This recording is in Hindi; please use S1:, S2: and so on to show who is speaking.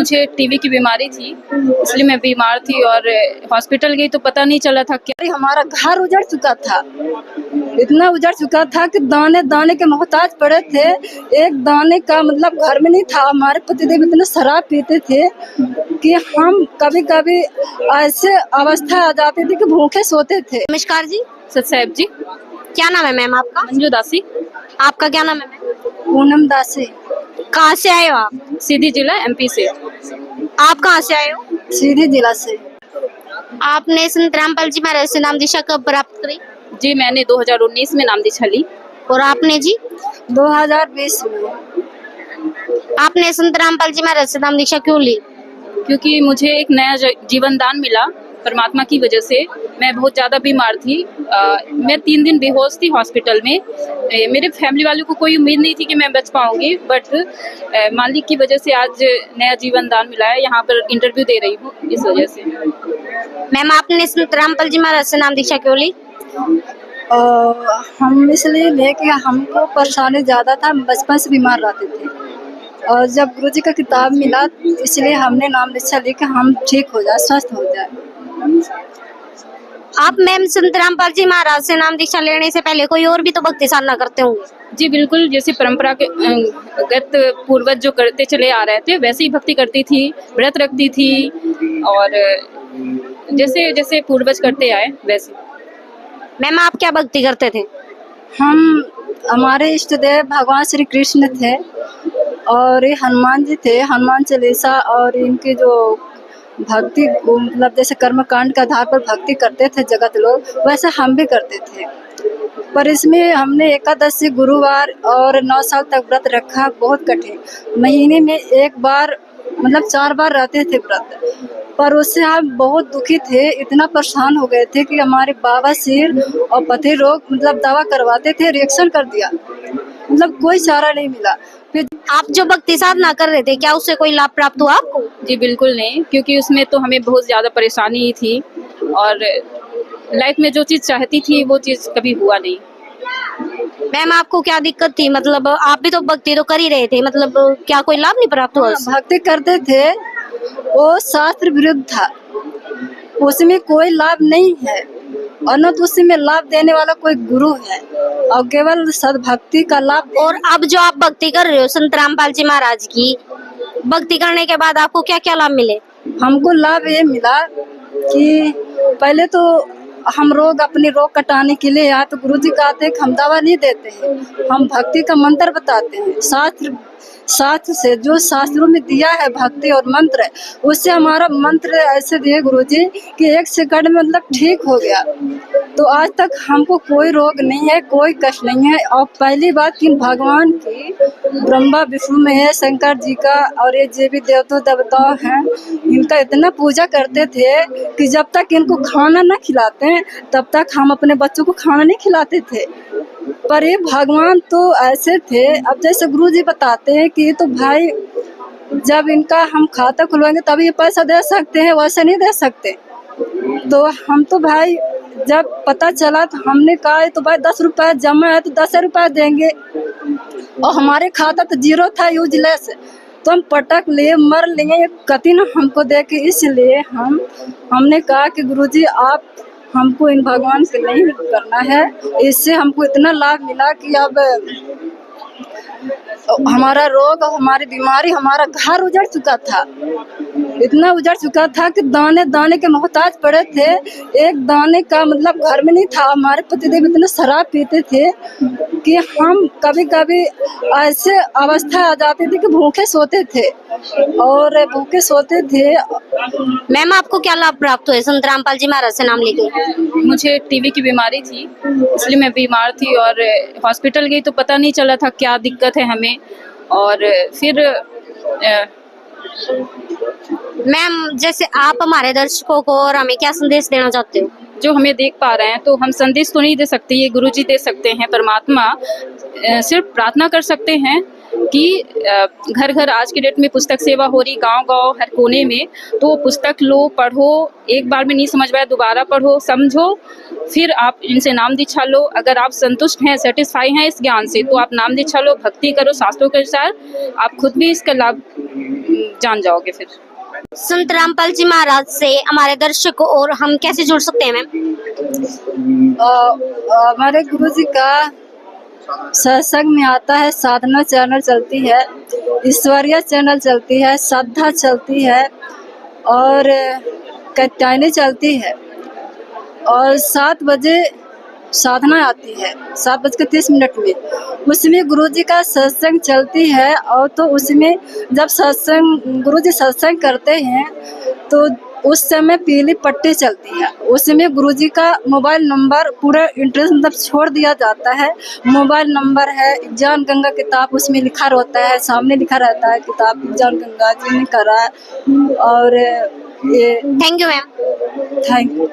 S1: मुझे टीबी की बीमारी थी, इसलिए मैं बीमार थी और हॉस्पिटल गई तो पता नहीं चला था क्या।
S2: हमारा घर उजड़ चुका था, इतना उजड़ चुका था कि दाने दाने के मोहताज पड़े थे। एक दाने का मतलब घर में नहीं था। हमारे पतिदेव इतना शराब पीते थे कि हम कभी कभी ऐसे अवस्था आ जाती थी कि भूखे सोते थे।
S3: नमस्कार जी।
S1: सतसाहिब जी।
S3: क्या नाम है मैम आपका?
S1: मंजू दासी।
S3: आपका क्या नाम है मैम?
S2: पूनम दासी।
S3: कहाँ से आए हो आप?
S1: सीधी जिला एमपी से।
S3: आप कहाँ से आए हो?
S2: सीधी जिला से।
S3: आपने संत रामपाल जी महाराज से नाम दीक्षा कब प्राप्त करी?
S1: जी मैंने 2019 में नाम दीक्षा ली।
S3: और आपने जी?
S2: 2020 में।
S3: आपने संत रामपाल जी महाराज से नाम दीक्षा क्यों ली?
S1: क्योंकि मुझे एक नया जीवन दान मिला परमात्मा की वजह से। मैं बहुत ज़्यादा बीमार थी। मैं 3 दिन बेहोश थी हॉस्पिटल में। मेरे फैमिली वालों को कोई उम्मीद नहीं थी कि मैं बच पाऊंगी, बट मालिक की वजह से आज नया जीवन दान मिला है। यहाँ पर इंटरव्यू दे रही हूँ इस वजह से।
S3: मैम आपने संत रामपाल जी महाराज से नाम दीक्षा क्यों ली?
S2: हम इसलिए ले कि हमको परेशानी ज़्यादा था, बचपन से बीमार रहते थे और जब गुरुजी का किताब मिला इसलिए हमने नाम दीक्षा ली कि हम ठीक हो जाए, स्वस्थ हो जाए।
S3: आप मैम संत रामपाल जी महाराज से नाम दीक्षा लेने से पहले कोई और भी तो भक्ति साधना करते होंगे?
S1: जी बिल्कुल, जैसे परंपरा के गत पूर्वज जो करते चले आ रहे थे वैसे ही भक्ति करती थी, व्रत रखती थी और जैसे जैसे पूर्वज करते आए वैसे।
S3: मैम आप क्या भक्ति करते थे?
S2: हमारे इष्ट देव भगवान श्री कृष्ण थे और ये हनुमान जी थे। हनुमान चालीसा और इनके जो भक्ति मतलब जैसे कर्म कांड के आधार पर भक्ति करते थे जगत लोग, वैसे हम भी करते थे। पर इसमें हमने एकादशी, गुरुवार और 9 साल तक व्रत रखा। बहुत कठिन, महीने में एक बार मतलब 4 बार रहते थे व्रत। पर उससे हम बहुत दुखी थे, इतना परेशान हो गए थे कि हमारे बाबा सिर और पति रोग मतलब दवा करवाते थे, रिएक्शन कर दिया, मतलब कोई चारा नहीं मिला। फिर
S3: आप जो भक्ति साधना कर रहे थे क्या उससे कोई लाभ प्राप्त हुआ आपको?
S1: जी बिल्कुल नहीं, क्योंकि उसमें तो हमें बहुत ज़्यादा परेशानी थी और लाइफ में जो चीज़ चाहती थी वो चीज़ कभी हुआ नहीं।
S3: मैम आपको क्या दिक्कत थी? मतलब आप भी तो भक्ति तो कर ही रहे थे, मतलब क्या कोई लाभ नहीं प्राप्त हुआ?
S2: भक्ति करते थे, वो शास्त्र विरुद्ध था, उसमें कोई लाभ नहीं है और न तो उसमें लाभ देने वाला कोई गुरु है और केवल सद्भक्ति का लाभ।
S3: और अब जो आप भक्ति कर रहे हो संत रामपाल जी महाराज की, भक्ति करने के बाद आपको क्या क्या लाभ मिले?
S2: हमको लाभ ये मिला कि पहले तो हम अपने रोग कटाने के लिए यहाँ तो गुरुजी कहते हैं कि हम दवा नहीं देते हैं, हम भक्ति का मंत्र बताते हैं। शास्त्र से जो शास्त्रों में दिया है भक्ति और मंत्र, उससे हमारा मंत्र ऐसे दिए गुरुजी कि 1 सेकंड में मतलब ठीक हो गया। तो आज तक हमको कोई रोग नहीं है, कोई कष्ट नहीं है। और पहली बात कि भगवान की ब्रह्मा विष्णु में है, शंकर जी का और ये जो भी देवता हैं इनका इतना पूजा करते थे कि जब तक इनको खाना न खिलाते हैं तब तक हम अपने बच्चों को खाना नहीं खिलाते थे। पर ये भगवान तो ऐसे थे, अब जैसे गुरुजी बताते हैं कि तो भाई जब इनका हम खाता खुलवाएंगे तब ये पैसा दे सकते हैं, वैसे नहीं दे सकते। तो हम तो भाई जब पता चला तो हमने कहा तो भाई 10 रुपए जमा है तो 10 रुपए देंगे और हमारे खाता तो 0 था, यूजलेस। तो हम पटक लिए, मर लिए, कति न हमको दे के। इसलिए हमने कहा कि गुरुजी आप हमको इन भगवान से नहीं करना है। इससे हमको इतना लाभ मिला कि अब हमारा रोग और हमारी बीमारी, हमारा घर उजड़ चुका था, इतना उजड़ चुका था कि दाने दाने के मोहताज पड़े थे। एक दाने का मतलब घर में नहीं था। हमारे पतिदेव इतना शराब पीते थे कि हम कभी कभी ऐसे अवस्था आ जाती थी कि भूखे सोते थे और भूखे सोते थे।
S3: मैम आपको क्या लाभ प्राप्त हुए संत रामपाल जी महाराज से नाम लेके?
S1: मुझे टीबी की बीमारी थी, इसलिए मैं बीमार थी और हॉस्पिटल गई तो पता नहीं चला था क्या दिक्कत है हमें। और फिर
S3: मैम जैसे आप हमारे दर्शकों को और हमें क्या संदेश देना चाहते हो?
S1: जो हमें देख पा रहे हैं तो हम संदेश तो नहीं दे सकते, ये गुरुजी दे सकते हैं। परमात्मा सिर्फ प्रार्थना कर सकते हैं कि घर घर आज के डेट में पुस्तक सेवा हो रही, गांव-गांव हर कोने में। तो पुस्तक लो, पढ़ो, एक बार में नहीं समझ पाए दोबारा पढ़ो, समझो, फिर आप इनसे नाम दीक्षा लो। अगर आप संतुष्ट हैं, सेटिस्फाई हैं इस ज्ञान से तो आप नाम दीक्षा लो, भक्ति करो शास्त्रों के अनुसार, आप खुद भी इसका लाभ जान जाओगे फिर।
S3: संत रामपाल जी महाराज से हमारे दर्शक और हम कैसे जुड़ सकते हैं मैम?
S2: हमारे गुरुजी का सत्संग में आता है, साधना चैनल चलती है, ईश्वरीय चैनल चलती है, श्रद्धा चलती है और कात्यायनी चलती है और 7 बजे साधना आती है 7:30 में। उसमें गुरुजी का सत्संग चलती है और तो उसमें जब सत्संग गुरुजी सत्संग करते हैं तो उस समय पीली पट्टी चलती है। उसमें गुरुजी का मोबाइल नंबर पूरा इंटरेस्ट मतलब छोड़ दिया जाता है। मोबाइल नंबर है, ज्ञान गंगा किताब उसमें लिखा रहता है, सामने लिखा रहता है किताब ज्ञान गंगा जी ने करा और ये
S3: thank you ma'am.
S2: Thank you.